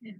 Okay.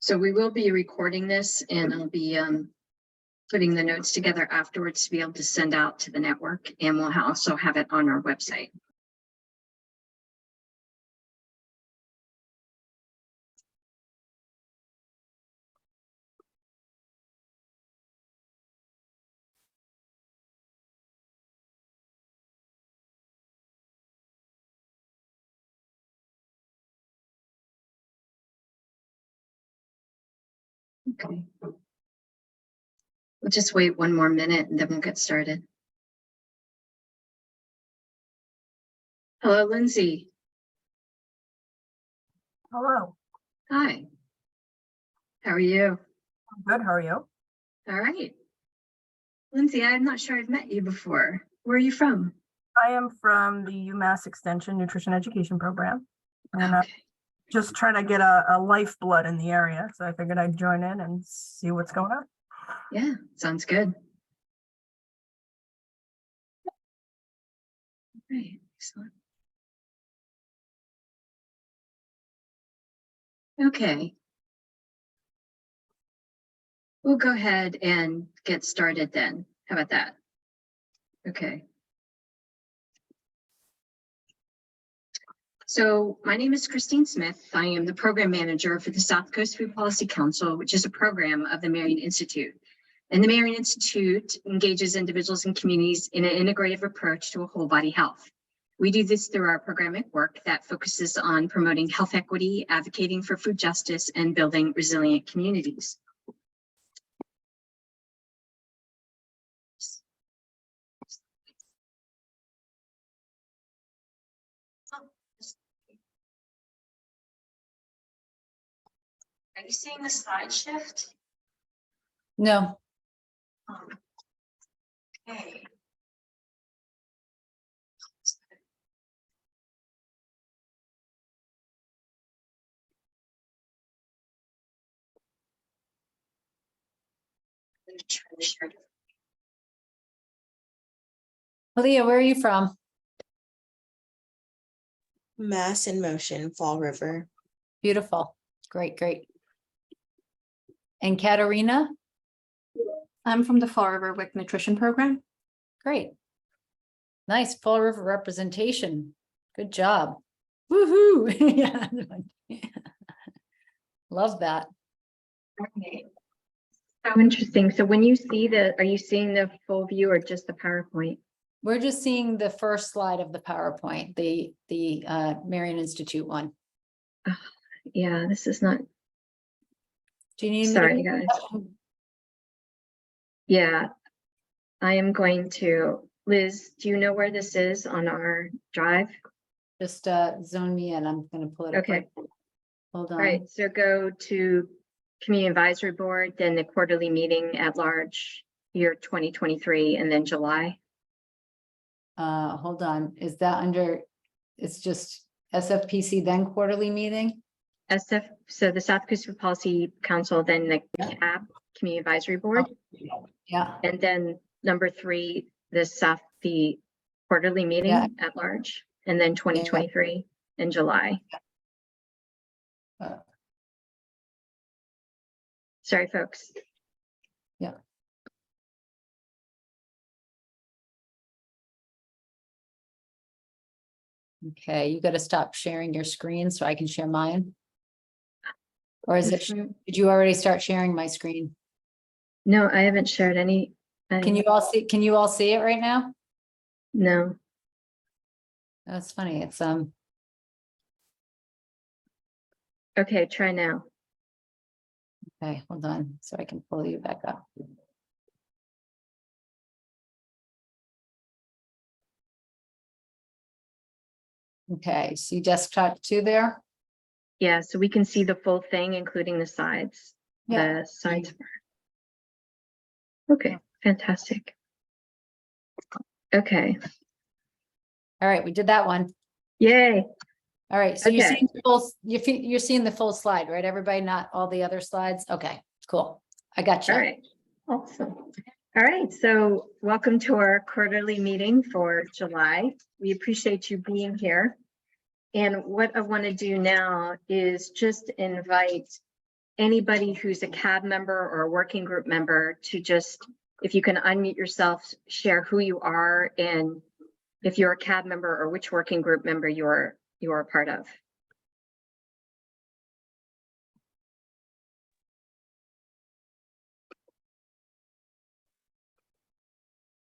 So we will be recording this, and I'll be putting the notes together afterwards to be able to send out to the network, and we'll also have it on our website. Okay. We'll just wait one more minute and then we'll get started. Hello, Lindsay. Hello. Hi. How are you? I'm good. How are you? All right. Lindsay, I'm not sure I've met you before. Where are you from? I am from the UMass Extension Nutrition Education Program, and I'm just trying to get a lifeblood in the area. So I figured I'd join in and see what's going on. Yeah, sounds good. Right, excellent. Okay. We'll go ahead and get started then. How about that? Okay. So my name is Christine Smith. I am the program manager for the South Coast Food Policy Council, which is a program of the Marion Institute. And the Marion Institute engages individuals and communities in an integrative approach to a whole body health. We do this through our programmatic work that focuses on promoting health equity, advocating for food justice, and building resilient communities. Are you seeing the slide shift? No. Okay. Let me try to share it. Leah, where are you from? Mass in Motion, Fall River. Beautiful. Great, great. And Katarina? I'm from the Fall River WIC Nutrition Program. Great. Nice Fall River representation. Good job. Woohoo. Yeah. Love that. Okay. So interesting. So when you see are you seeing the full view or just the PowerPoint? We're just seeing the first slide of the PowerPoint, the Marion Institute one. Yeah, this is not. Do you need me Sorry, to- guys. Yeah, I am going to. Liz, do you know where this is on our drive? Just zone me in. I'm going to pull it up. Okay. Hold All on. right, so go to Community Advisory Board, then the quarterly meeting at large, year 2023, and then July. Hold on. Is that under, it's just SFPC then quarterly meeting? So the South Coast Food Policy Council, then the CAB, Community Advisory Board, Yeah. and then number 3, the quarterly meeting Yeah. at large, and then 2023 in July. Sorry, folks. Yeah. Okay, you got to stop sharing your screen so I can share mine. Or is it, did you already start sharing my screen? No, I haven't shared any. Can you all see it right now? No. That's funny. It's, Okay, try now. okay, hold on, so I can pull you back up. Okay, see desktop 2 there? Yeah, so we can see the full thing, including the sides. Yeah. The sides. Okay, fantastic. Okay, All right, we did that one. yay. All right, so you're Okay. seeing the full, you're seeing the full slide, right? Everybody, not all the other slides? Okay, cool. I got you. All right, awesome. All right, so welcome to our quarterly meeting for July. We appreciate you being here. And what I want to do now is just invite anybody who's a CAB member or a working group member to just, if you can unmute yourself, share who you are and if you're a CAB member or which working group member you're a part of.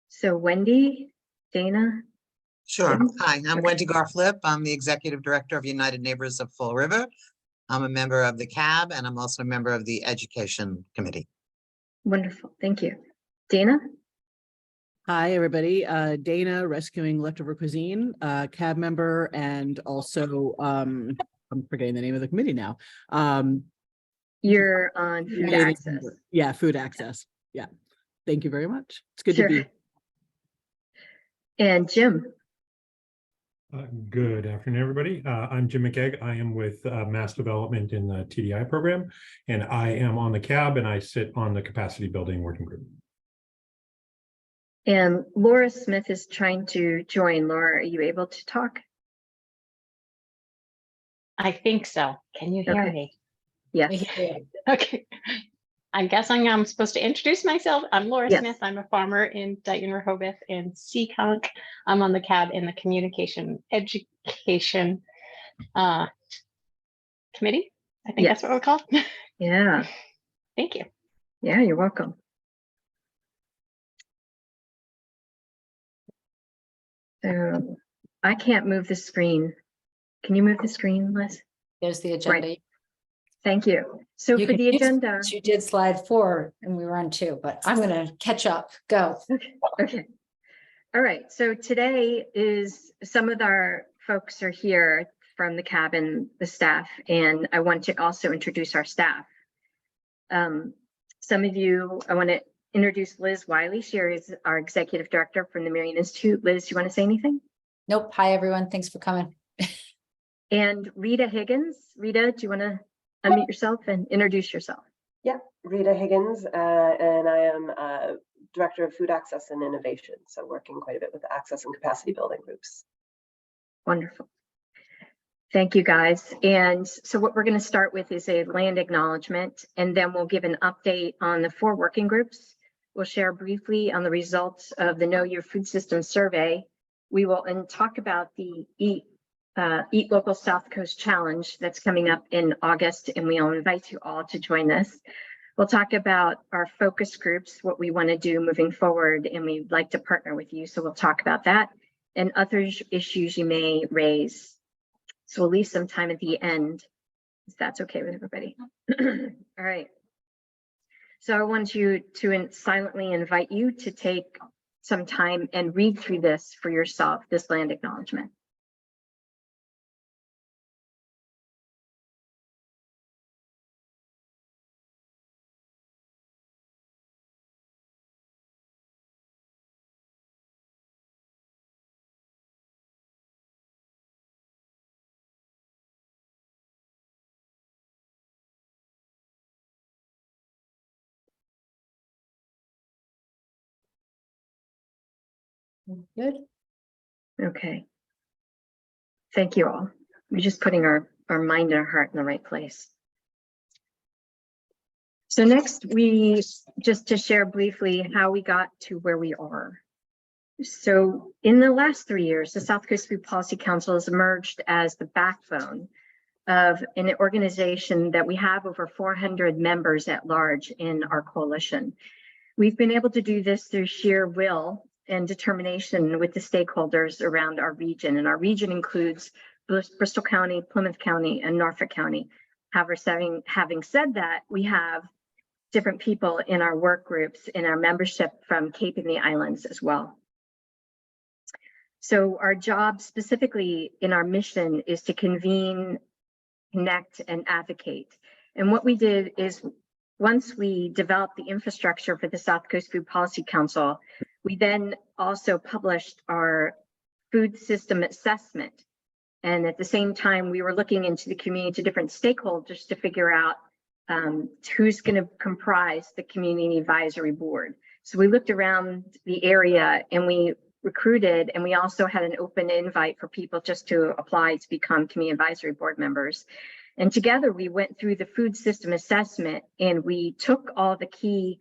So Wendy, Dana. Sure. Jim? Hi, I'm Okay. Wendy Garflip. I'm the Executive Director of United Neighbors of Fall River. I'm a member of the CAB and I'm also a member of the Education Committee. Wonderful, thank you. Dana? Hi, everybody. Dana, Rescuing Leftover Cuisine, CAB member, and also, I'm forgetting the name of the committee now. You're on food Liaison access. member. Yeah, food access. Yeah. Thank you very much. It's good Sure. to be. And Jim? Good afternoon, everybody. I'm Jim McKegg. I am with Mass Development in the TDI program, and I am on the CAB and I sit on the Capacity Building Working Group. And Laura Smith is trying to join. Laura, are you able to talk? I think so. Can you hear Okay. me? Yes. Okay. I'm guessing I'm supposed to introduce myself. I'm Laura Yes. Smith. I'm a farmer in Dayton, Rehoboth, and Seekonk. I'm on the CAB in the Communication Education Committee. I think that's what we're called. Yeah. Thank you. Yeah, you're welcome. So I can't move the screen. Can you move the screen, Liz? There's the agenda. Thank you. So You for can the use- agenda. You did slide 4 and we were on 2, but I'm gonna catch up. Go. Okay. All right. So today is some of our folks are here from the CAB and the staff, and I want to also introduce our staff. Some of you, I want to introduce Liz Wiley. She is our executive director from the Marion Institute. Liz, you want to say anything? Nope. Hi, everyone. Thanks for coming. And Rita Higgins. Rita, do you want to unmute yourself and introduce yourself? Yeah, Rita Higgins, and I am Director of Food Access and Innovation, so working quite a bit with access and capacity building groups. Wonderful. Thank you, guys. And so what we're going to start with is a land acknowledgement, and then we'll give an update on the 4 working groups. We'll share briefly on the results of the Know Your Food System survey. We will talk about the Eat Local South Coast Challenge that's coming up in August, and we'll invite you all to join this. We'll talk about our focus groups, what we want to do moving forward, and we'd like to partner with you. So we'll talk about that and other issues you may raise. So we'll leave some time at the end, if that's okay with everybody. All right. So I want you to silently invite you to take some time and read through this for yourself, this land acknowledgement. Good. Okay. Thank you all. We're just putting our mind and our heart in the right place. So next, just to share briefly how we got to where we are. So in the last 3 years, the South Coast Food Policy Council has emerged as the backbone of an organization that we have over 400 members at large in our coalition. We've been able to do this through sheer will and determination with the stakeholders around our region. And our region includes Bristol County, Plymouth County, and Norfolk County. However, having said that, we have different people in our work groups, in our membership from Cape and the Islands as well. So our job specifically in our mission is to convene, connect, and advocate. And what we did is, once we developed the infrastructure for the South Coast Food Policy Council, we then also published our food system assessment. And at the same time, we were looking into the community to different stakeholders to figure out who's going to comprise the community advisory board. So we looked around the area and we recruited, and we also had an open invite for people just to apply to become community advisory board members. And together we went through the food system assessment, and we took all the key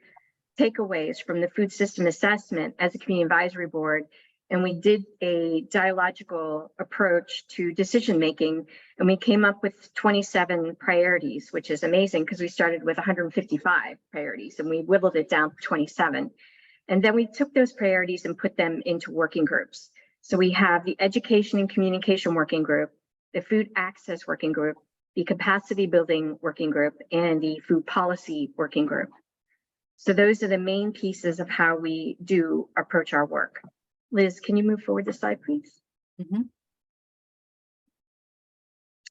takeaways from the food system assessment as a community advisory board, and we did a dialogical approach to decision making, and we came up with 27 priorities, which is amazing because we started with 155 priorities and we whittled it down to 27. And then we took those priorities and put them into working groups. So we have the education and communication working group, the food access working group, the capacity building working group, and the food policy working group. So those are the main pieces of how we do approach our work. Liz, can you move forward the slide, please? Mhm.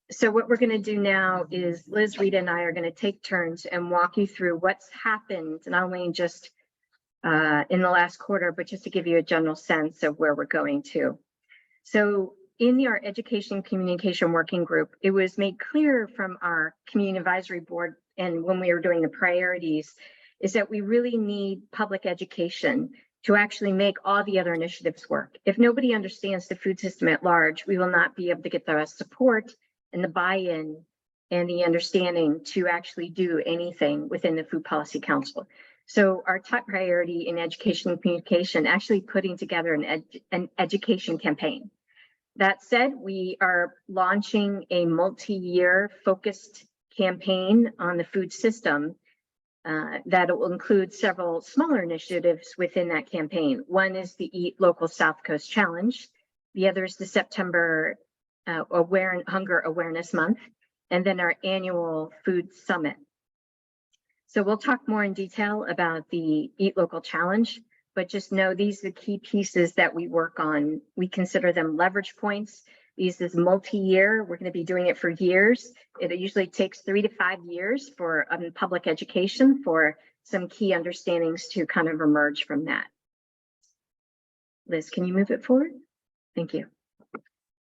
So what we're going to do now is Liz, Rita, and I are going to take turns and walk you through what's happened, not only just in the last quarter, but just to give you a general sense of where we're going to. So in our education communication working group, it was made clear from our community advisory board, and when we were doing the priorities, is that we really need public education to actually make all the other initiatives work. If nobody understands the food system at large, we will not be able to get the support and the buy-in and the understanding to actually do anything within the Food Policy Council. So our top priority in education and communication, actually putting together an education campaign. That said, we are launching a multi-year focused campaign on the food system that will include several smaller initiatives within that campaign. One is the Eat Local South Coast Challenge. The other is the September Hunger Awareness Month, and then our annual Food Summit. So we'll talk more in detail about the Eat Local Challenge, but just know these are the key pieces that we work on. We consider them leverage points. These is multi-year. We're going to be doing it for years. It usually takes 3 to 5 years for public education for some key understandings to kind of emerge from that. Liz, can you move it forward? Thank you.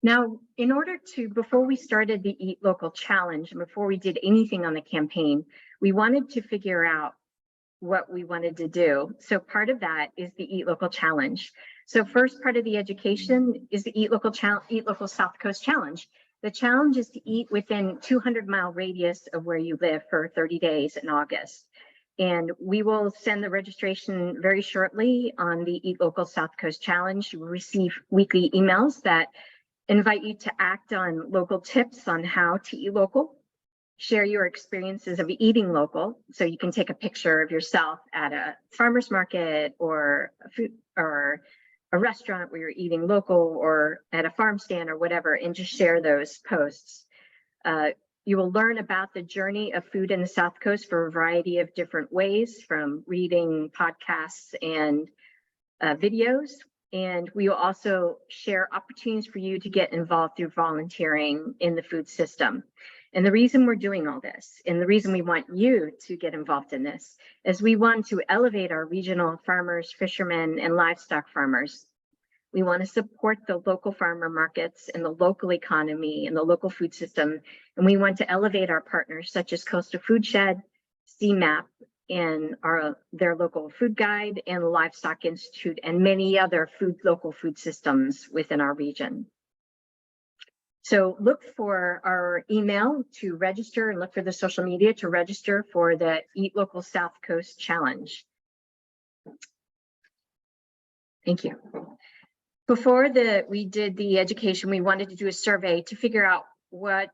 Now, in order to, before we started the Eat Local Challenge, and before we did anything on the campaign, we wanted to figure out what we wanted to do. So part of that is the Eat Local Challenge. So first part of the education is the Eat Local South Coast Challenge. The challenge is to eat within 200-mile radius of where you live for 30 days in August. And we will send the registration very shortly on the Eat Local South Coast Challenge. You will receive weekly emails that invite you to act on local tips on how to eat local, share your experiences of eating local. So you can take a picture of yourself at a farmer's market or a restaurant where you're eating local, or at a farm stand or whatever, and just share those posts. You will learn about the journey of food in the South Coast for a variety of different ways, from reading, podcasts, and videos. And we will also share opportunities for you to get involved through volunteering in the food system. And the reason we're doing all this, and the reason we want you to get involved in this, is we want to elevate our regional farmers, fishermen, and livestock farmers. We want to support the local farmer markets and the local economy and the local food system. And we want to elevate our partners such as Coastal Food Shed, CMAP, and their local food guide, and the Livestock Institute, and many other local food systems within our region. So look for our email to register, and look for the social media to register for the Eat Local South Coast Challenge. Thank you. Before we did the education, we wanted to do a survey to figure out what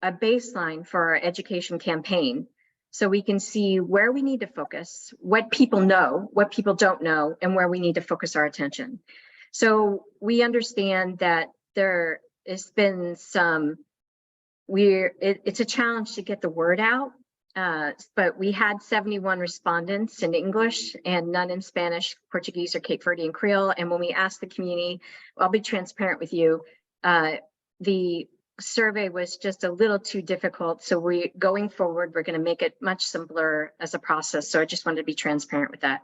a baseline for our education campaign. so we can see where we need to focus, what people know, what people don't know, and where we need to focus our attention. So we understand that there has been some, it's a challenge to get the word out, but we had 71 respondents in English and none in Spanish, Portuguese, or Cape Verdean Creole. And when we asked the community, I'll be transparent with you, the survey was just a little too difficult. So going forward, we're going to make it much simpler as a process. So I just wanted to be transparent with that.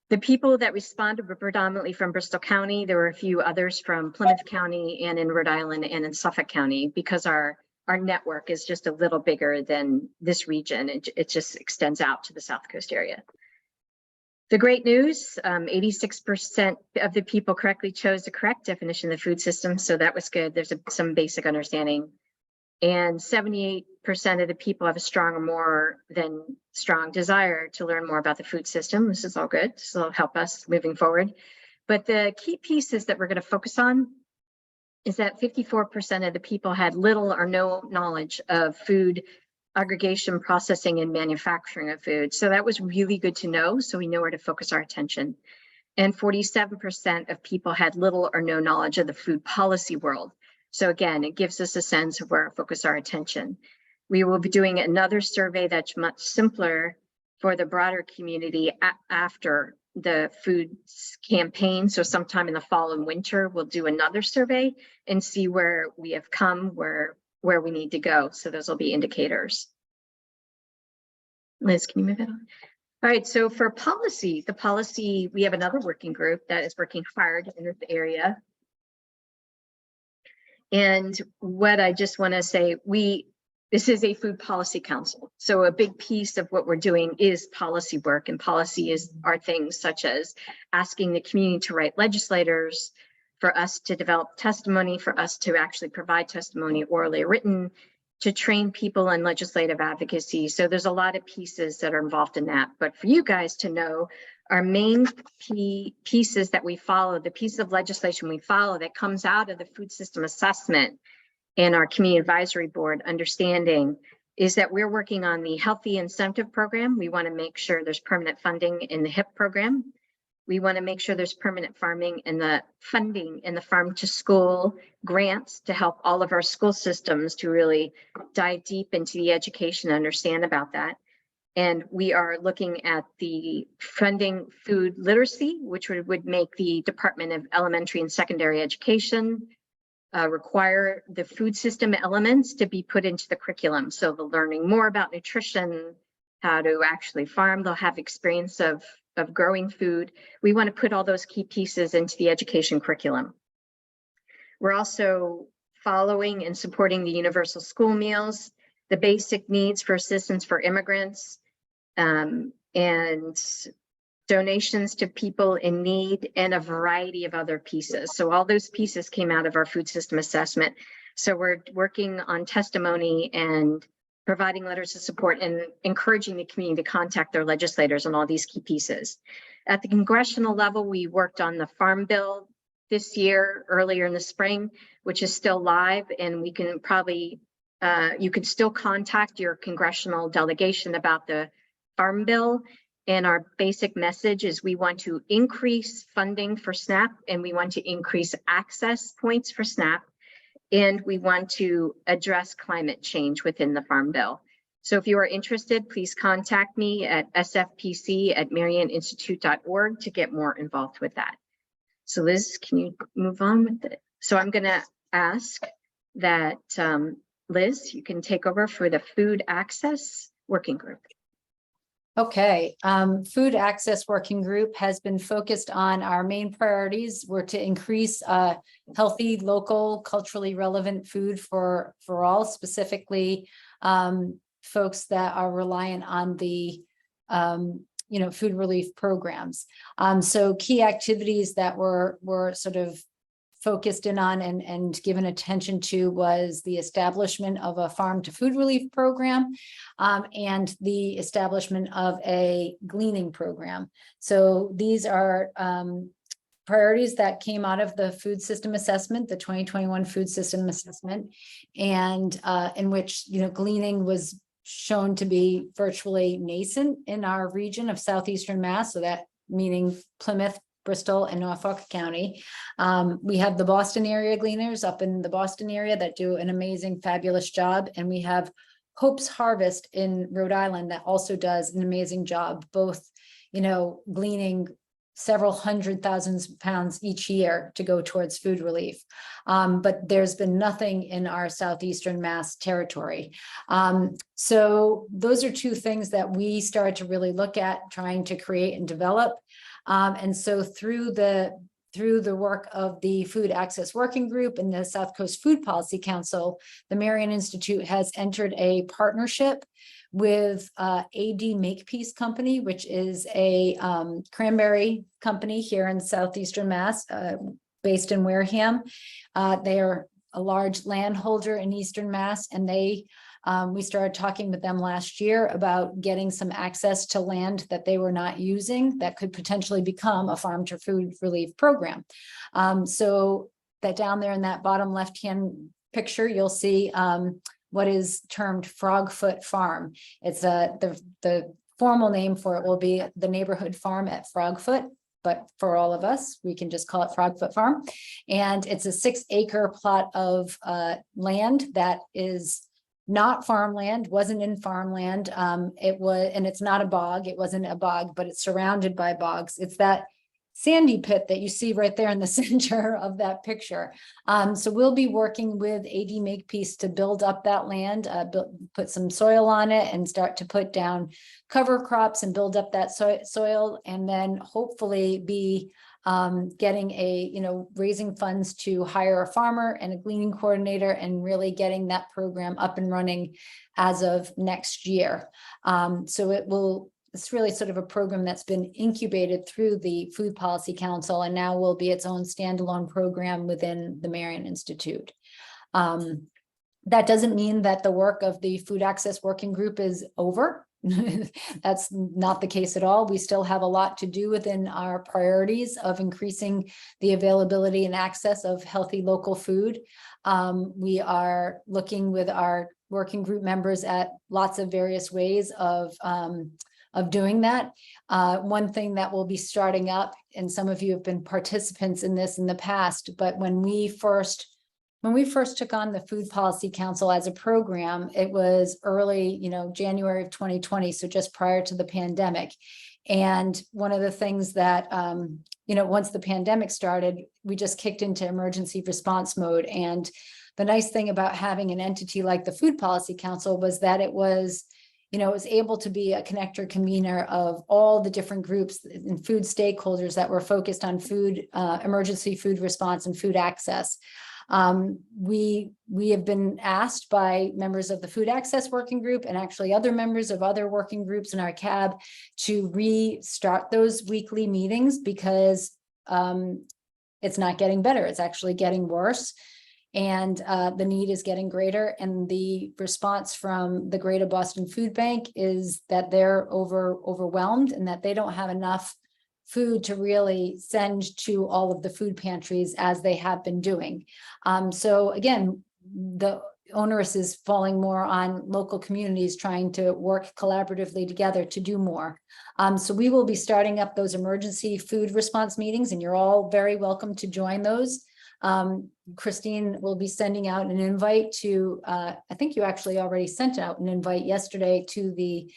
The people that responded were predominantly from Bristol County. There were a few others from Plymouth County and in Rhode Island and in Suffolk County, because our network is just a little bigger than this region. It just extends out to the South Coast area. The great news, 86% of the people correctly chose the correct definition of the food system. So that was good. There's some basic understanding. And 78% of the people have a strong or more than strong desire to learn more about the food system. This is all good. This will help us moving forward. But the key pieces that we're going to focus on is that 54% of the people had little or no knowledge of food aggregation, processing, and manufacturing of food. So that was really good to know. So we know where to focus our attention. And 47% of people had little or no knowledge of the food policy world. So again, it gives us a sense of where to focus our attention. We will be doing another survey that's much simpler for the broader community after the food campaign. So sometime in the fall and winter, we'll do another survey and see where we have come, where we need to go. So those will be indicators. Liz, can you move it on? All right, so for policy, we have another working group that is working hard in this area. And what I just want to say, this is a food policy council. So a big piece of what we're doing is policy work, and policy are things such as asking the community to write legislators, for us to develop testimony, for us to actually provide testimony orally or written, to train people in legislative advocacy. So there's a lot of pieces that are involved in that. But for you guys to know, our main key pieces that we follow, the piece of legislation we follow that comes out of the food system assessment and our community advisory board understanding, is that we're working on the healthy incentive program. We want to make sure there's permanent funding in the HIP program. We want to make sure there's permanent farming and the funding in the farm to school grants to help all of our school systems to really dive deep into the education and understand about that. And we are looking at the funding food literacy, which would make the Department of Elementary and Secondary Education require the food system elements to be put into the curriculum. So they're learning more about nutrition, how to actually farm. They'll have experience of growing food. We want to put all those key pieces into the education curriculum. We're also following and supporting the universal school meals, the basic needs for assistance for immigrants, and donations to people in need, and a variety of other pieces. So all those pieces came out of our food system assessment. So we're working on testimony and providing letters of support and encouraging the community to contact their legislators on all these key pieces. At the congressional level, we worked on the Farm Bill this year, earlier in the spring, which is still live, and we can probably, you can still contact your congressional delegation about the Farm Bill. And our basic message is we want to increase funding for SNAP, and we want to increase access points for SNAP. And we want to address climate change within the Farm Bill. So if you are interested, please contact me at sfpc@marioninstitute.org to get more involved with that. So Liz, can you move on with it? So I'm going to ask that Liz, you can take over for the food access working group. Okay, food access working group has been focused on our main priorities were to increase healthy, local, culturally relevant food for all, specifically folks that are reliant on the food relief programs. So key activities that were sort of focused in on and given attention to was the establishment of a farm to food relief program and the establishment of a gleaning program. So these are priorities that came out of the food system assessment, the 2021 food system assessment, and in which gleaning was shown to be virtually nascent in our region of southeastern Mass, so that meaning Plymouth, Bristol, and Norfolk County. We have the Boston area gleaners up in the Boston area that do an amazing, fabulous job. And we have Hope's Harvest in Rhode Island that also does an amazing job, both, gleaning several hundred thousands of pounds each year to go towards food relief. But there's been nothing in our southeastern Mass territory. So those are two things that we started to really look at trying to create and develop. And so through the work of the Food Access Working Group and the South Coast Food Policy Council, the Marion Institute has entered a partnership with AD Makepeace Company, which is a cranberry company here in southeastern Mass, based in Wareham. They are a large landholder in eastern Mass, and we started talking with them last year about getting some access to land that they were not using that could potentially become a farm to food relief program. So that down there in that bottom left-hand picture, you'll see what is termed Frogfoot Farm. It's the formal name for it will be the neighborhood farm at Frogfoot, but for all of us, we can just call it Frogfoot Farm. And it's a 6-acre plot of land that is not farmland, wasn't in farmland. It was, and it's not a bog. It wasn't a bog, but it's surrounded by bogs. It's that sandy pit that you see right there in the center of that picture. So we'll be working with AD Makepeace to build up that land, put some soil on it and start to put down cover crops and build up that soil, and then hopefully be getting raising funds to hire a farmer and a gleaning coordinator and really getting that program up and running as of next year. So it's really sort of a program that's been incubated through the Food Policy Council and now will be its own standalone program within the Marion Institute. That doesn't mean that the work of the Food Access Working Group is over. That's not the case at all. We still have a lot to do within our priorities of increasing the availability and access of healthy local food. We are looking with our working group members at lots of various ways of doing that. One thing that will be starting up, and some of you have been participants in this in the past, but when we first took on the Food Policy Council as a program, it was early, January of 2020, so just prior to the pandemic. And one of the things that, once the pandemic started, we just kicked into emergency response mode. And the nice thing about having an entity like the Food Policy Council was that it was able to be a connector convener of all the different groups and food stakeholders that were focused on food, emergency food response and food access. We have been asked by members of the Food Access Working Group and actually other members of other working groups in our CAB to restart those weekly meetings because it's not getting better. It's actually getting worse. And the need is getting greater. And the response from the Greater Boston Food Bank is that they're overwhelmed and that they don't have enough food to really send to all of the food pantries as they have been doing. So again, the onus is falling more on local communities trying to work collaboratively together to do more. So we will be starting up those emergency food response meetings, and you're all very welcome to join those. Christine will be sending out an invite to, I think you actually already sent out an invite yesterday to the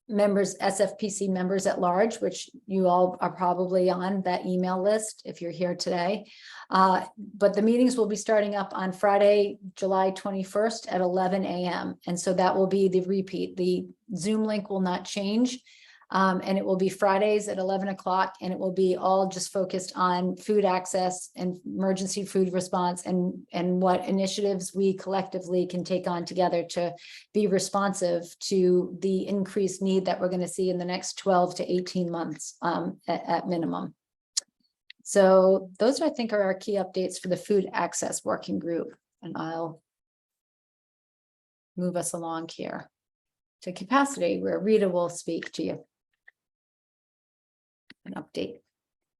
members, SFPC members at large, which you all are probably on that email list if you're here today. But the meetings will be starting up on Friday, July 21st at 11 a.m. And so that will be the repeat. The Zoom link will not change. And it will be Fridays at 11 o'clock, and it will be all just focused on food access and emergency food response and what initiatives we collectively can take on together to be responsive to the increased need that we're going to see in the next 12 to 18 months at minimum. So those, I think, are our key updates for the Food Access Working Group, and I'll move us along here to capacity, where Rita will speak to you. An update.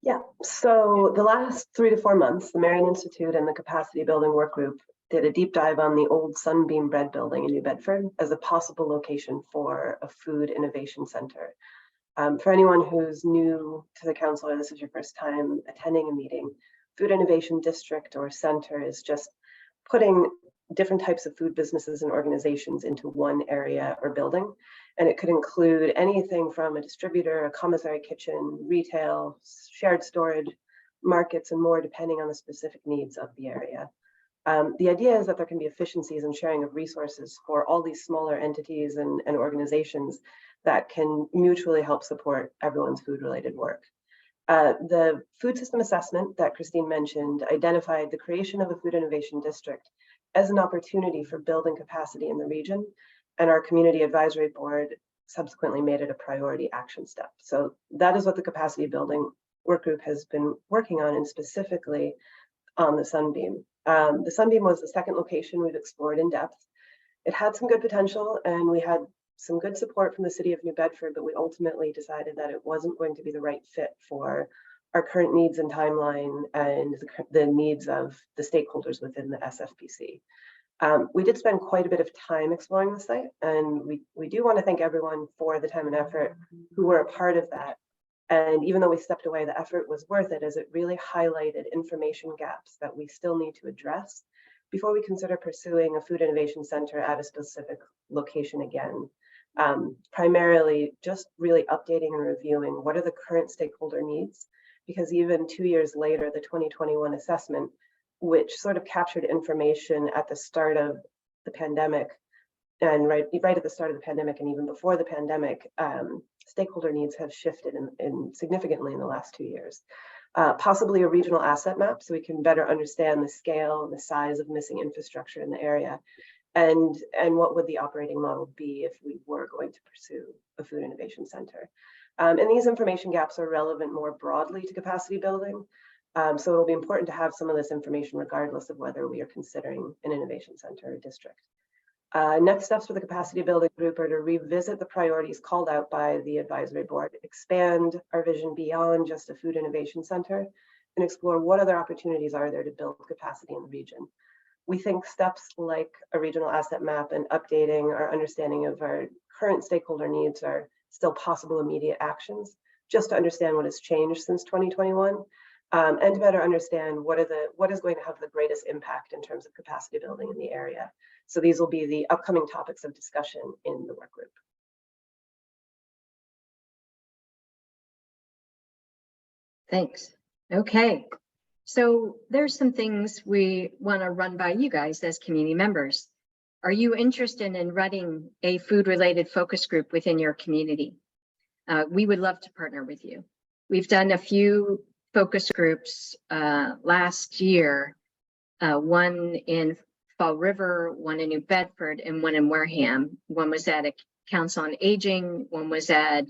Yeah, so the last 3 to 4 months, the Marion Institute and the Capacity Building Work Group did a deep dive on the old Sunbeam Bread Building in New Bedford as a possible location for a food innovation center. For anyone who's new to the council or this is your first time attending a meeting, Food Innovation District or Center is just putting different types of food businesses and organizations into one area or building. And it could include anything from a distributor, a commissary kitchen, retail, shared storage, markets, and more, depending on the specific needs of the area. The idea is that there can be efficiencies and sharing of resources for all these smaller entities and organizations that can mutually help support everyone's food-related work. The food system assessment that Christine mentioned identified the creation of a food innovation district as an opportunity for building capacity in the region, and our community advisory board subsequently made it a priority action step. So that is what the capacity building work group has been working on, and specifically on the Sunbeam. The Sunbeam was the second location we've explored in depth. It had some good potential, and we had some good support from the city of New Bedford, but we ultimately decided that it wasn't going to be the right fit for our current needs and timeline and the needs of the stakeholders within the SFPC. We did spend quite a bit of time exploring the site, and we do want to thank everyone for the time and effort who were a part of that. And even though we stepped away, the effort was worth it, as it really highlighted information gaps that we still need to address before we consider pursuing a food innovation center at a specific location again. Primarily just really updating and reviewing what are the current stakeholder needs, because even 2 years later, the 2021 assessment, which sort of captured information at the start of the pandemic and right at the start of the pandemic and even before the pandemic, stakeholder needs have shifted in significantly in the last 2 years. Possibly a regional asset map so we can better understand the scale and the size of missing infrastructure in the area. And what would the operating model be if we were going to pursue a food innovation center? And these information gaps are relevant more broadly to capacity building. So it'll be important to have some of this information regardless of whether we are considering an innovation center or district. Next steps for the capacity building group are to revisit the priorities called out by the advisory board, expand our vision beyond just a food innovation center, and explore what other opportunities are there to build capacity in the region. We think steps like a regional asset map and updating our understanding of our current stakeholder needs are still possible immediate actions, just to understand what has changed since 2021, and to better understand what is going to have the greatest impact in terms of capacity building in the area. So these will be the upcoming topics of discussion in the work group. Thanks. Okay. So there's some things we want to run by you guys as community members. Are you interested in running a food-related focus group within your community? We would love to partner with you. We've done a few focus groups last year, one in Fall River, one in New Bedford, and one in Wareham. One was at a council on aging, one was at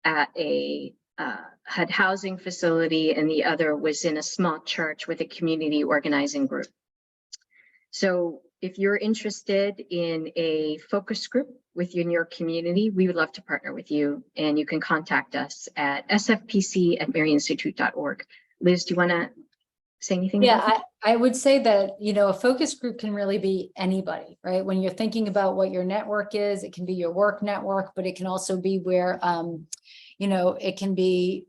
a HUD housing facility, and the other was in a small church with a community organizing group. So if you're interested in a focus group within your community, we would love to partner with you, and you can contact us at sfpc@marioninstitute.org. Liz, do you want to say anything? Yeah, I would say that, a focus group can really be anybody, right? When you're thinking about what your network is, it can be your work network, but it can also be where, it can be,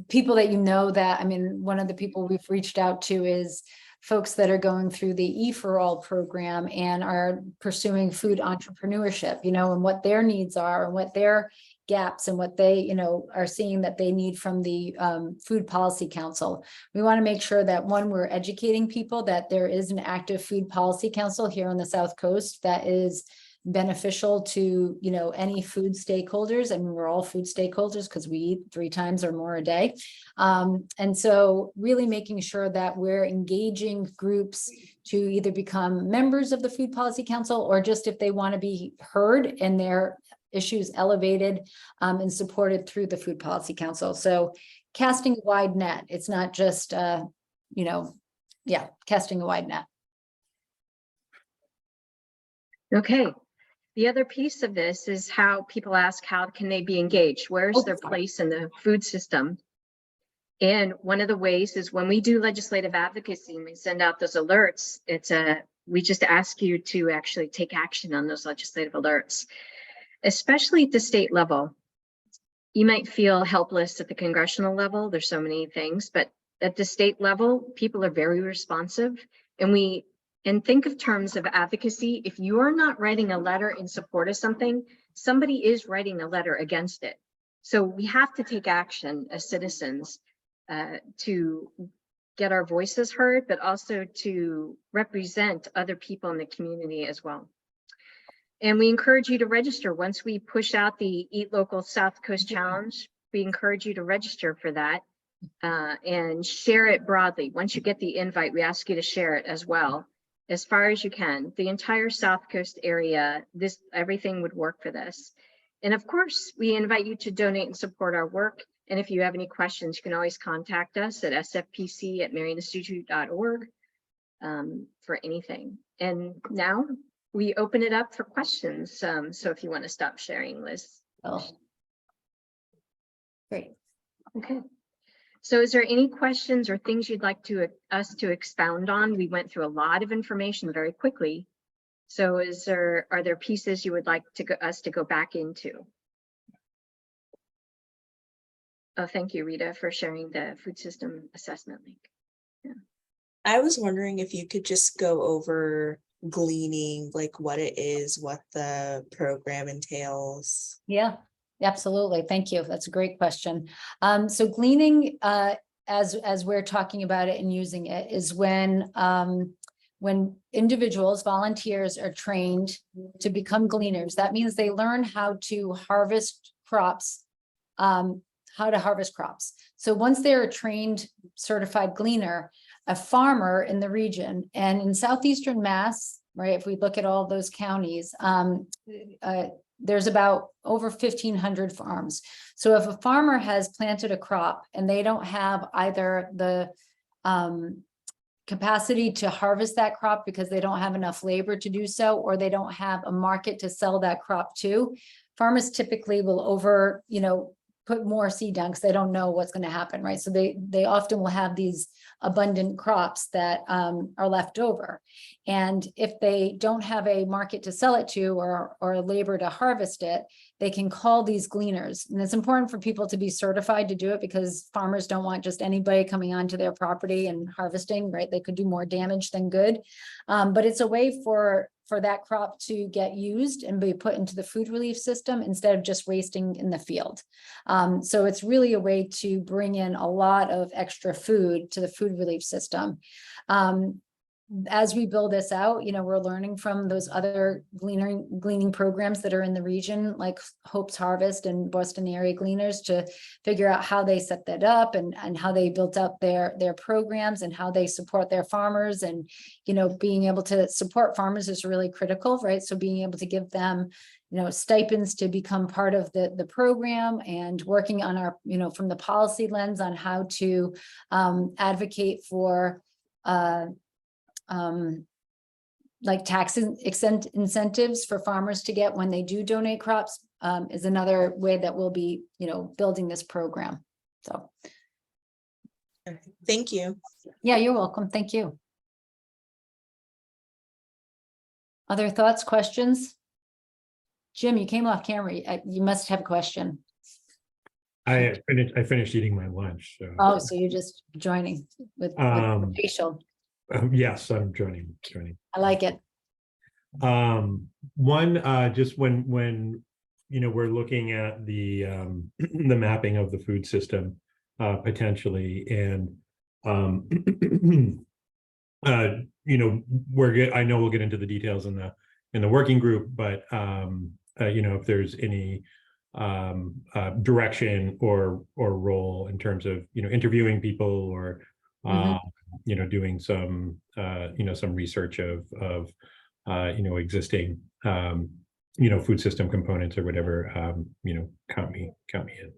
people that that, one of the people we've reached out to is folks that are going through the E4All program and are pursuing food entrepreneurship, and what their needs are and what their gaps and what they, are seeing that they need from the Food Policy Council. We want to make sure that, one, we're educating people that there is an active Food Policy Council here on the South Coast that is beneficial to, any food stakeholders. And we're all food stakeholders because we eat 3 times or more a day. And so really making sure that we're engaging groups to either become members of the Food Policy Council, or just if they want to be heard and their issues elevated and supported through the Food Policy Council. So casting a wide net, it's not just, casting a wide net. Okay. The other piece of this is how people ask, how can they be engaged? Where's their place in the food system? And one of the ways is when we do legislative advocacy and we send out those alerts, we just ask you to actually take action on those legislative alerts, especially at the state level. You might feel helpless at the congressional level. There's so many things, but at the state level, people are very responsive. And think of terms of advocacy. If you are not writing a letter in support of something, somebody is writing a letter against it. So we have to take action as citizens to get our voices heard, but also to represent other people in the community as well. And we encourage you to register. Once we push out the Eat Local South Coast Challenge, we encourage you to register for that and share it broadly. Once you get the invite, we ask you to share it as well, as far as you can. The entire South Coast area, everything would work for this. And of course, we invite you to donate and support our work. And if you have any questions, you can always contact us at sfpc@marioninstitute.org for anything. And now we open it up for questions. So if you want to stop sharing, Liz. Oh, great. Okay. So is there any questions or things you'd like us to expound on? We went through a lot of information very quickly. So are there pieces you would like us to go back into? Oh, thank you, Rita, for sharing the food system assessment link. Yeah. I was wondering if you could just go over gleaning, like what it is, what the program entails. Yeah, absolutely. Thank you. That's a great question. So gleaning, as we're talking about it and using it, is when individuals, volunteers are trained to become gleaners. That means they learn how to harvest crops, So once they're a trained certified gleaner, a farmer in the region and in southeastern Mass, right, if we look at all those counties, there's about over 1,500 farms. So if a farmer has planted a crop and they don't have either the capacity to harvest that crop because they don't have enough labor to do so, or they don't have a market to sell that crop to, farmers typically will put more seed down because they don't know what's going to happen, right? So they often will have these abundant crops that are left over. And if they don't have a market to sell it to or labor to harvest it, they can call these gleaners. And it's important for people to be certified to do it because farmers don't want just anybody coming onto their property and harvesting, right? They could do more damage than good. But it's a way for that crop to get used and be put into the food relief system instead of just wasting in the field. So it's really a way to bring in a lot of extra food to the food relief system. As we build this out, we're learning from those other gleaning programs that are in the region, like Hope's Harvest and Boston Area Gleaners, to figure out how they set that up and how they built up their programs and how they support their farmers. And, being able to support farmers is really critical, right? So being able to give them, stipends to become part of the program and working on our, from the policy lens on how to advocate for like tax incentives for farmers to get when they do donate crops is another way that we'll be, building this program. So. Thank you. Yeah, you're welcome. Thank you. Other thoughts, questions? Jim, you came off camera. You must have a question. I finished eating my lunch. So. Oh, so you're just joining with facial. Yes, I'm joining. I like it. Just when we're looking at the the mapping of the food system potentially, and I know we'll get into the details in the working group, but if there's any direction or role in terms of interviewing people or doing some some research of existing food system components or whatever, count me in.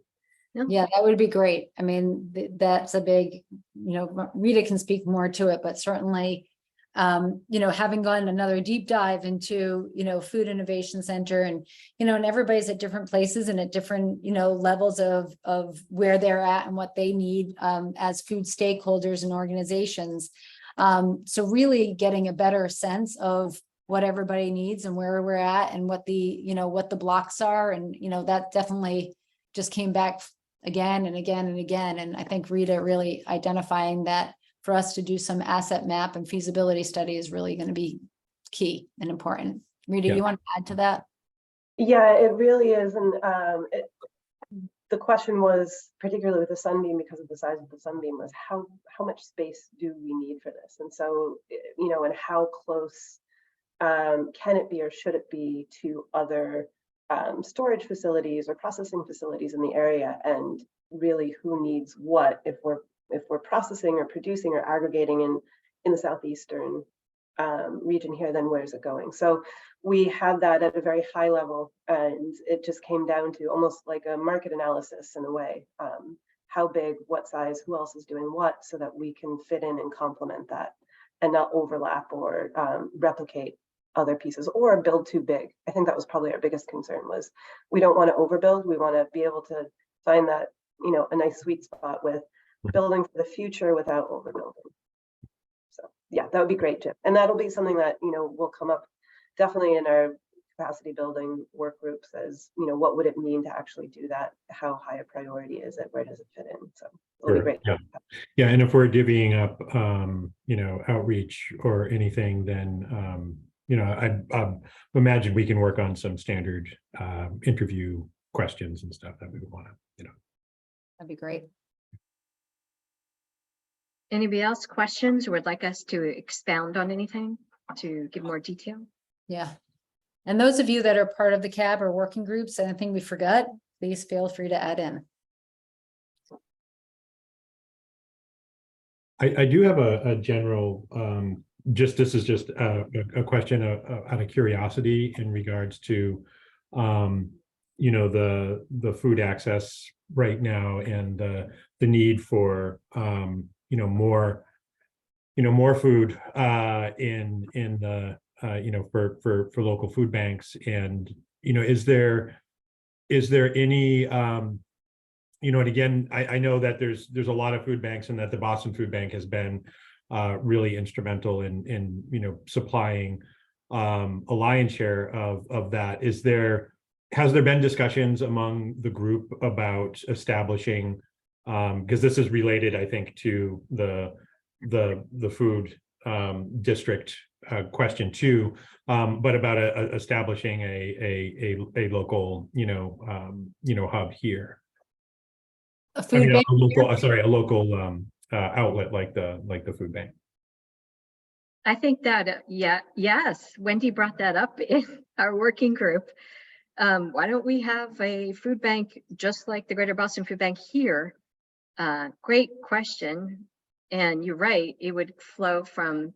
Yeah, that would be great. I mean, that's a big, Rita can speak more to it, but certainly having gone another deep dive into, Food Innovation Center and, and everybody's at different places and at different, levels of where they're at and what they need as food stakeholders and organizations. So really getting a better sense of what everybody needs and where we're at and what the blocks are. And, that definitely just came back again and again and again. And I think Rita really identifying that for us to do some asset map and feasibility study is really going to be key and important. Rita, you want to add to that? Yeah, it really is. And the question was, particularly with the Sunbeam, because of the size of the Sunbeam, was how much space do we need for this? And so, and how close can it be or should it be to other storage facilities or processing facilities in the area? And really, who needs what if we're processing or producing or aggregating in the southeastern region here, then where's it going? So we had that at a very high level, and it just came down to almost like a market analysis in a way. How big, what size, who else is doing what, so that we can fit in and complement that and not overlap or replicate other pieces or build too big. I think that was probably our biggest concern, was we don't want to overbuild. We want to be able to find that, a nice sweet spot with building for the future without overbuilding. So yeah, that would be great, Jim. And that'll be something that, will come up definitely in our capacity building work groups as, what would it mean to actually do that? How high a priority is it? Where does it fit in? So it'll be great. Yeah. Yeah. And if we're divvying up, outreach or anything, then, I imagine we can work on some standard interview questions and stuff that we would want to, That'd be great. Anybody else questions or would like us to expound on anything, to give more detail? Yeah. And those of you that are part of the CAB or working groups, anything we forgot, please feel free to add in. I do have a general, this is just a question out of curiosity in regards to, the food access right now and the need for, more food in the, for local food banks. And, is there any, and again, I know that there's a lot of food banks and that the Boston Food Bank has been really instrumental in supplying a lion's share of that. Has there been discussions among the group about establishing, because this is related, I think, to the food district question too, but about establishing a local, hub here. A food bank A local outlet like the food bank. I think that, yes, Wendy brought that up in our working group. Why don't we have a food bank just like the Greater Boston Food Bank here? Great question. And you're right, it would flow from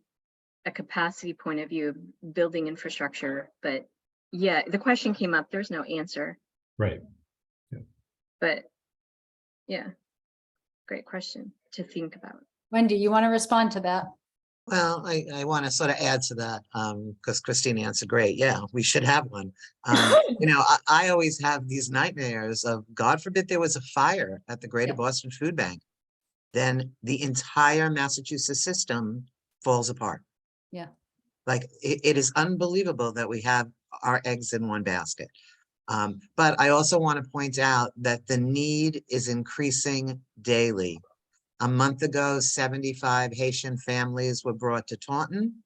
a capacity point of view, building infrastructure. But yeah, the question came up, there's no answer. Right. Yeah. But yeah, great question to think about. Wendy, you want to respond to that? Well, I want to sort of add to that because Christine answered great. Yeah, we should have one. I always have these nightmares of, God forbid there was a fire at the Greater Boston Food Bank, then the entire Massachusetts system falls apart. Yeah. Like it is unbelievable that we have our eggs in one basket. But I also want to point out that the need is increasing daily. A month ago, 75 Haitian families were brought to Taunton.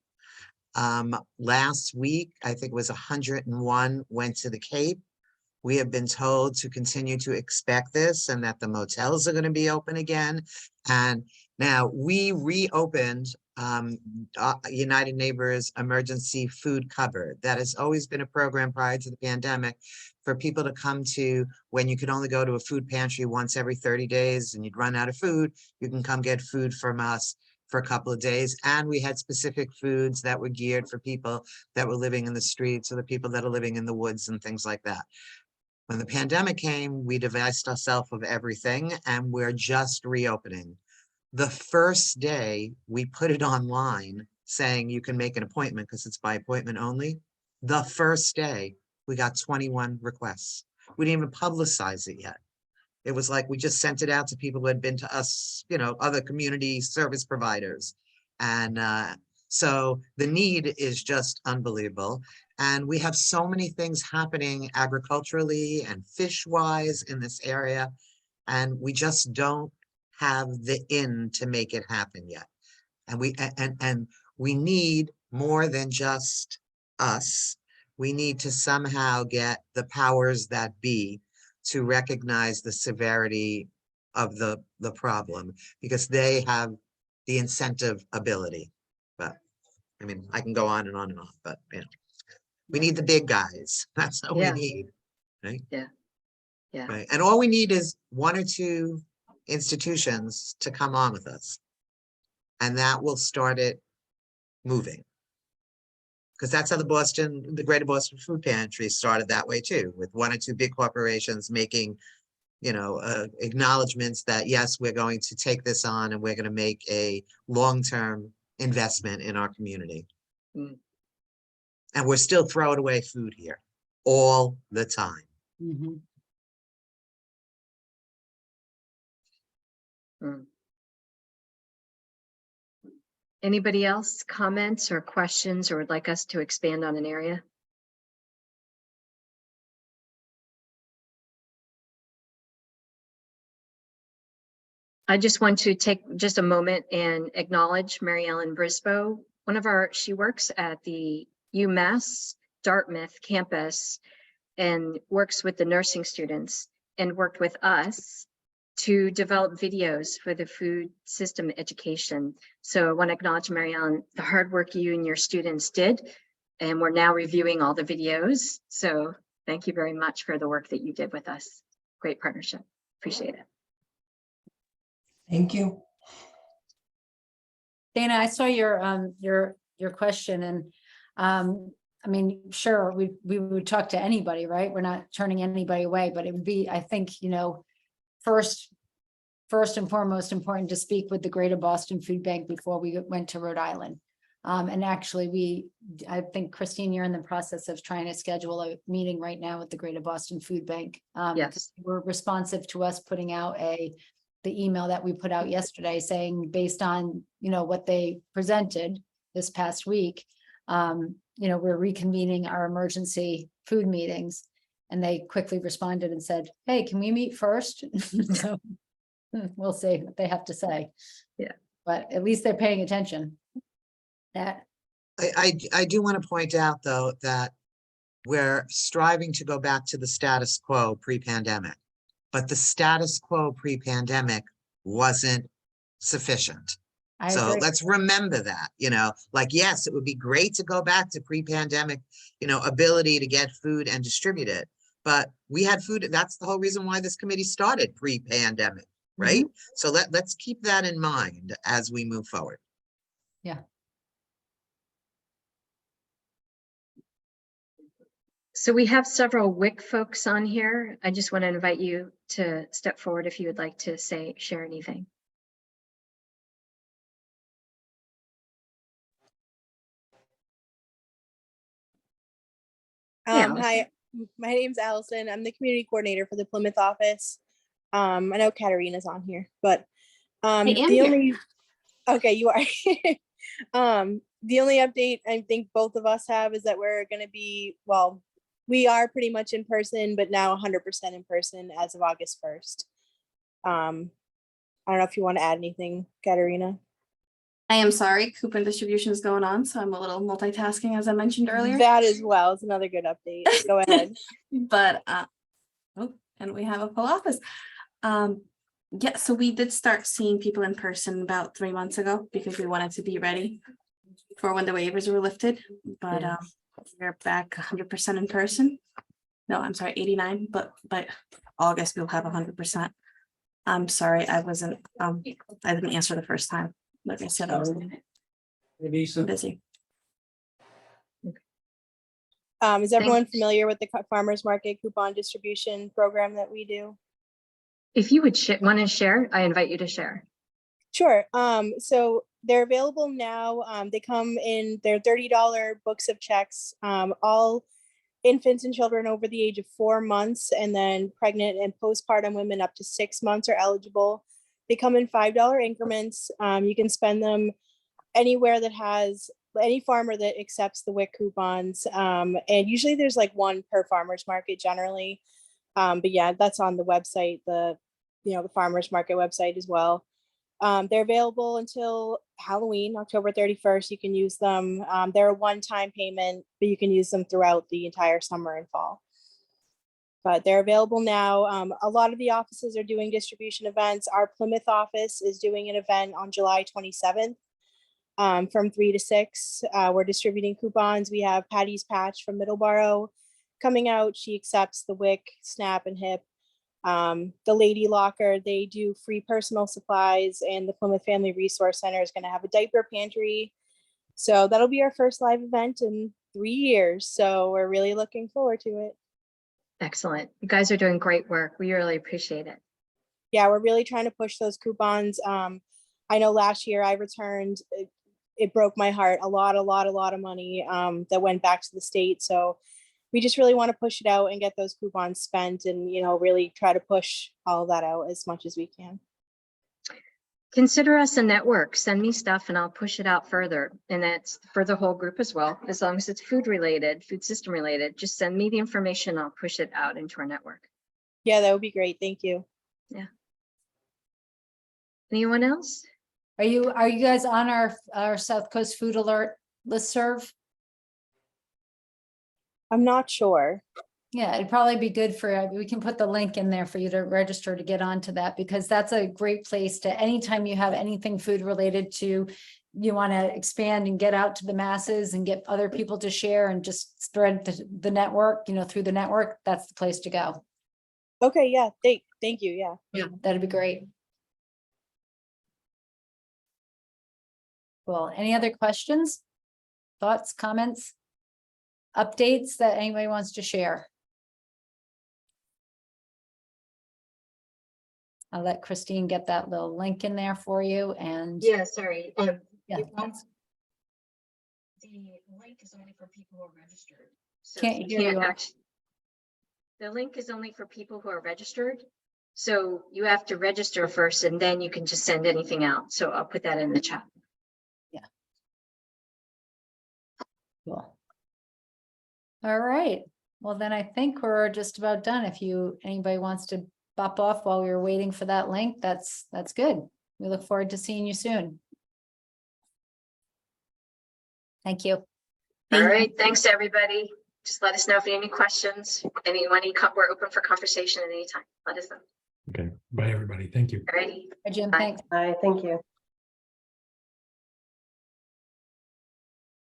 Last week, I think it was 101 went to the Cape. We have been told to continue to expect this and that the motels are going to be open again. And now we reopened United Neighbors Emergency Food Cupboard. That has always been a program prior to the pandemic for people to come to when you could only go to a food pantry once every 30 days and you'd run out of food. You can come get food from us for a couple of days. And we had specific foods that were geared for people that were living in the streets or the people that are living in the woods and things like that. When the pandemic came, we divested ourselves of everything and we're just reopening. The first day we put it online, saying you can make an appointment because it's by appointment only. The first day, we got 21 requests. We didn't even publicize it yet. It was like we just sent it out to people who had been to us, you know, other community service providers. And so the need is just unbelievable. And we have so many things happening agriculturally and fish-wise in this area. And we just don't have the in to make it happen yet. And we need more than just us. We need to somehow get the powers that be to recognize the severity of the problem, because they have the incentive ability. But I mean, I can go on and on and on, but you know, we need the big guys. That's what Yeah. we need, right? Yeah. Yeah. Right. And all we need is 1 or 2 institutions to come on with us. And that will start it moving. Because that's how the Greater Boston Food Pantry started that way too, with 1 or 2 big corporations making, you know, acknowledgements that yes, we're going to take this on and we're going to make a long-term investment in our community. Mm. And we're still throwing away food here all the time. Mhm. Mm. Anybody else comments or questions or would like us to expand on an area? I just want to take just a moment and acknowledge Mary Ellen Brisboe. She works at the UMass Dartmouth campus and works with the nursing students and worked with us to develop videos for the food system education. So I want to acknowledge, Mary Ellen, the hard work you and your students did, and we're now reviewing all the videos. So thank you very much for the work that you did with us. Great partnership. Appreciate it. Thank you. Dana, I saw your question, and I mean, sure, we would talk to anybody, right? We're not turning anybody away, but it would be, I think, you know, first and foremost important to speak with the Greater Boston Food Bank before we went to Rhode Island. And actually, I think, Christine, you're in the process of trying to schedule a meeting right now with the Greater Boston Food Bank. Yes. We're responsive to us putting out the email that we put out yesterday saying, based on, you know, what they presented this past week, you know, we're reconvening our emergency food meetings. And they quickly responded and said, hey, can we meet first? So we'll see what they have to say. Yeah. But at least they're paying attention. I do want to point out, though, that we're striving to go back to the status quo pre-pandemic, but the status quo pre-pandemic wasn't sufficient. So let's remember that, you know, like, yes, it would be great to go back to pre-pandemic, you know, ability to get food and distribute it. But we had food. That's the whole reason why this committee started pre-pandemic, right? So let's keep that in mind as we move forward. Yeah. So we have several WIC folks on here. I just want to invite you to step forward if you would like to share anything. Hi, my name's Allison. I'm the community coordinator for the Plymouth office. I know Katarina's on here, but okay, you are. The only update I think both of us have is that we're going to be, well, we are pretty much in person, but now 100% in person as of August 1st. I don't know if you want to add anything, Katarina. I am sorry, coupon distribution is going on, so I'm a little multitasking, as I mentioned earlier. That as well is another good update. Go ahead. But and we have a full office. Yeah, so we did start seeing people in person about 3 months ago because we wanted to be ready for when the waivers were lifted. But we're back 100% in person. No, I'm sorry, 89. But by August we'll have 100%. I'm sorry, I wasn't. I didn't answer the first time. Like I said, I was busy. Is everyone familiar with the farmers market coupon distribution program that we do? If you would want to share, I invite you to share. Sure. So they're available now. They come in, they're $30 books of checks. All infants and children over the age of 4 months, and then pregnant and postpartum women up to 6 months are eligible. They come in $5 increments. You can spend them anywhere that has any farmer that accepts the WIC coupons. And usually there's like one per farmer's market generally. But yeah, that's on the website, the farmer's market website as well. They're available until Halloween, October 31st. You can use them. They're a one-time payment, but you can use them throughout the entire summer and fall. But they're available now. A lot of the offices are doing distribution events. Our Plymouth office is doing an event on July 27th from 3 to 6. We're distributing coupons. We have Patty's Patch from Middleborough coming out. She accepts the WIC, SNAP, and HIP. The Lady Locker, they do free personal supplies, and the Plymouth Family Resource Center is going to have a diaper pantry. So that'll be our first live event in 3 years. So we're really looking forward to it. Excellent. You guys are doing great work. We really appreciate it. Yeah, we're really trying to push those coupons. I know last year I returned, it broke my heart, a lot of money that went back to the state. So we just really want to push it out and get those coupons spent, and really try to push all of that out as much as we can. Consider us a network. Send me stuff and I'll push it out further. And that's for the whole group as well. As long as it's food related, food system related, just send me the information. I'll push it out into our network. Yeah, that would be great. Thank you. Yeah. Anyone else? Are you guys on our South Coast Food Alert listserv? I'm not sure. Yeah, it'd probably be good for, we can put the link in there for you to register to get onto that, because that's a great place to, anytime you have anything food related to, you want to expand and get out to the masses and get other people to share and just spread the network, through the network, that's the place to go. Okay, yeah, thank you, yeah. Yeah, that'd be great. Cool. Any other questions, thoughts, comments, updates that anybody wants to share? I'll let Christine get that little link in there for you. And Yeah, sorry. yeah, The link is only for people who are registered. So Can't you hear you. actually. The link is only for people who are registered. So you have to register first and then you can just send anything out. So I'll put that in the chat. Yeah. Cool. All right. Well, then I think we're just about done. If anybody wants to pop off while we were waiting for that link, that's good. We look forward to seeing you soon. Thank you. All right. Thanks, everybody. Just let us know if you have any questions. We're open for conversation at any time. Let us know. Okay. Bye, everybody. Thank you. All righty. Bye, Jim. Bye. Thanks. Hi, thank you.